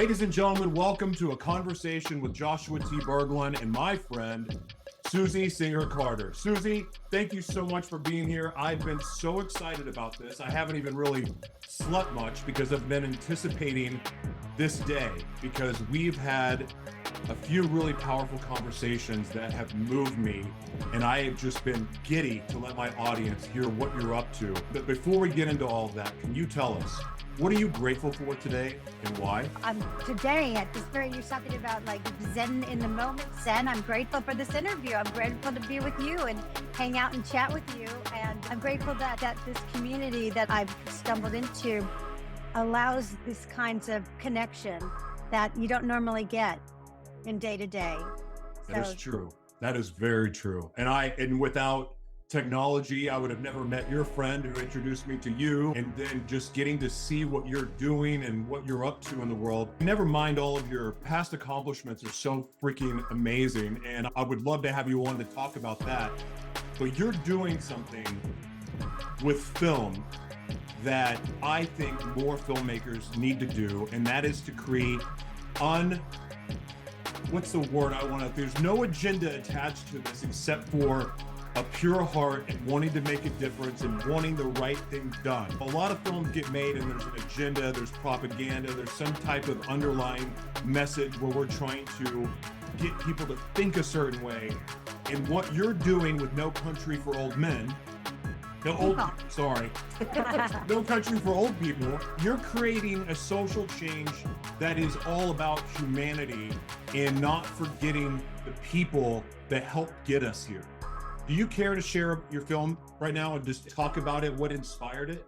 Ladies and gentlemen, welcome to a conversation with Joshua T Berglan and my friend, Susie Singer Carter. Susie, thank you so much for being here. I've been so excited about this. I haven't even really slept much because I've been anticipating this day because we've had a few really powerful conversations that have moved me, and I have just been giddy to let my audience hear what you're up to. But before we get into all of that, can you tell us, what are you grateful for today and why? Today at this very, you're talking about like Zen in the moment. Zen, I'm grateful for this interview. I'm grateful to be with you and hang out and chat with you. And I'm grateful that this community that I've stumbled into allows this kinds of connection that you don't normally get in day to day. That is true. That is very true. And without technology, I would have never met your friend who introduced me to you, and then just getting to see what you're doing and what you're up to in the world. Never mind, all of your past accomplishments are so freaking amazing, and I would love to have you on to talk about that. But you're doing something with film that I think more filmmakers need to do, and that is to create what's the word I want to, there's no agenda attached to this except for a pure heart and wanting to make a difference and wanting the right thing done. A lot of films get made and there's an agenda, there's propaganda, there's some type of underlying message where we're trying to get people to think a certain way. And what you're doing with No Country for Old Men, No Country for Old People, you're creating a social change that is all about humanity and not forgetting the people that helped get us here. Do you care to share your film right now and just talk about it, what inspired it?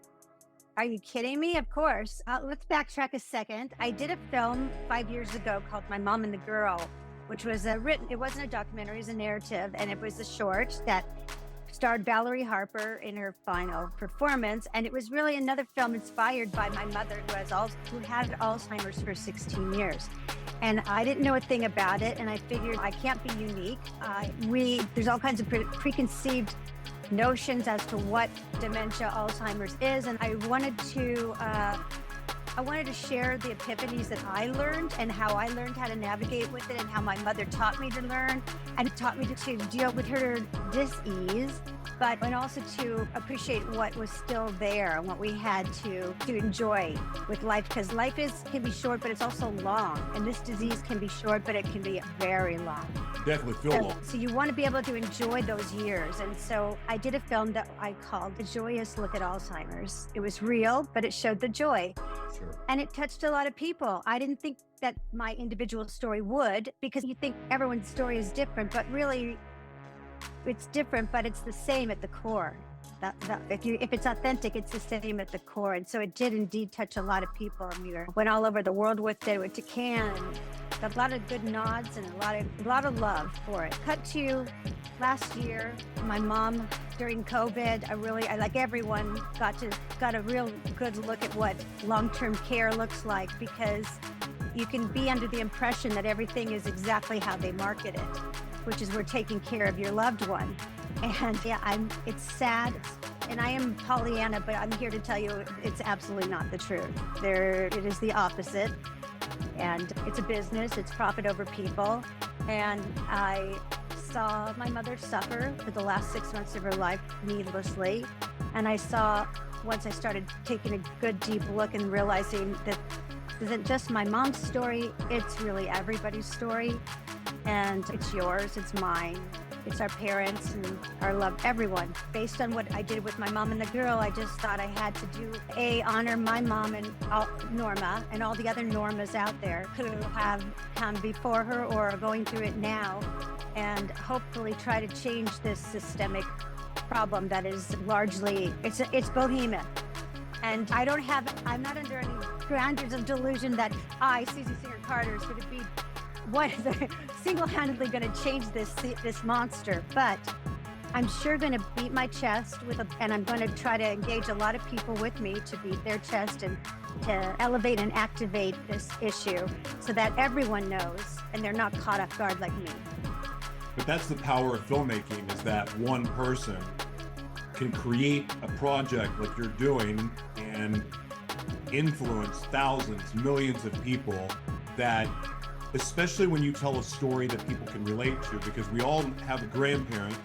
Are you kidding me? Of course. Let's backtrack a second. I did a film 5 years ago called My Mom and the Girl, which was it wasn't a documentary, it was a narrative, and it was a short that starred Valerie Harper in her final performance. And it was really another film inspired by my mother who had Alzheimer's for 16 years. And I didn't know a thing about it. And I figured I can't be unique. There's all kinds of preconceived notions as to what dementia, Alzheimer's is. And I wanted to share the epiphanies that I learned and how I learned how to navigate with it and how my mother taught me to learn and taught me to deal with her dis-ease, and also to appreciate what was still there and what we had to enjoy with life, because life can be short, but it's also long. And this disease can be short, but it can be very long. Definitely feel long. So you want to be able to enjoy those years. And so I did a film that I called A Joyous Look at Alzheimer's. It was real, but it showed the joy. Sure. And it touched a lot of people. I didn't think that my individual story would, because you think everyone's story is different, but really it's different, but it's the same at the core. If it's authentic, it's the same at the core. And so it did indeed touch a lot of people. And we went all over the world with it. Went to Cannes, got a lot of good nods and a lot of love for it. Cut to last year, my mom during COVID, I like everyone got a real good look at what long-term care looks like, because you can be under the impression that everything is exactly how they market it, which is we're taking care of your loved one. And yeah, it's sad, and I am Pollyanna, but I'm here to tell you it's absolutely not the truth. It is the opposite, and it's a business, it's profit over people. And I saw my mother suffer for the last 6 months of her life needlessly. And I saw, once I started taking a good deep look and realizing that it isn't just my mom's story, it's really everybody's story. And it's yours, it's mine, it's our parents and our love, everyone. Based on what I did with My Mom and the Girl, I just thought I had to honor my mom and Norma and all the other Normas out there who have come before her or are going through it now, and hopefully try to change this systemic problem that is largely, it's bohemian. And I'm not under any grounders of delusion that I, Susie Singer Carter, is going to be single-handedly going to change this monster, but I'm sure going to beat my chest and I'm going to try to engage a lot of people with me to beat their chest and to elevate and activate this issue so that everyone knows and they're not caught off guard like me. But that's the power of filmmaking, is that one person can create a project like you're doing and influence thousands, millions of people that, especially when you tell a story that people can relate to, because we all have a grandparent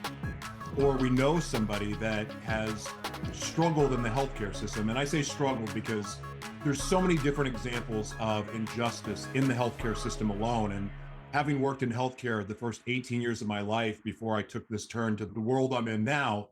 or we know somebody that has struggled in the healthcare system. And I say struggled because there's so many different examples of injustice in the healthcare system alone. And having worked in healthcare the first 18 years of my life before I took this turn to the world I'm in now,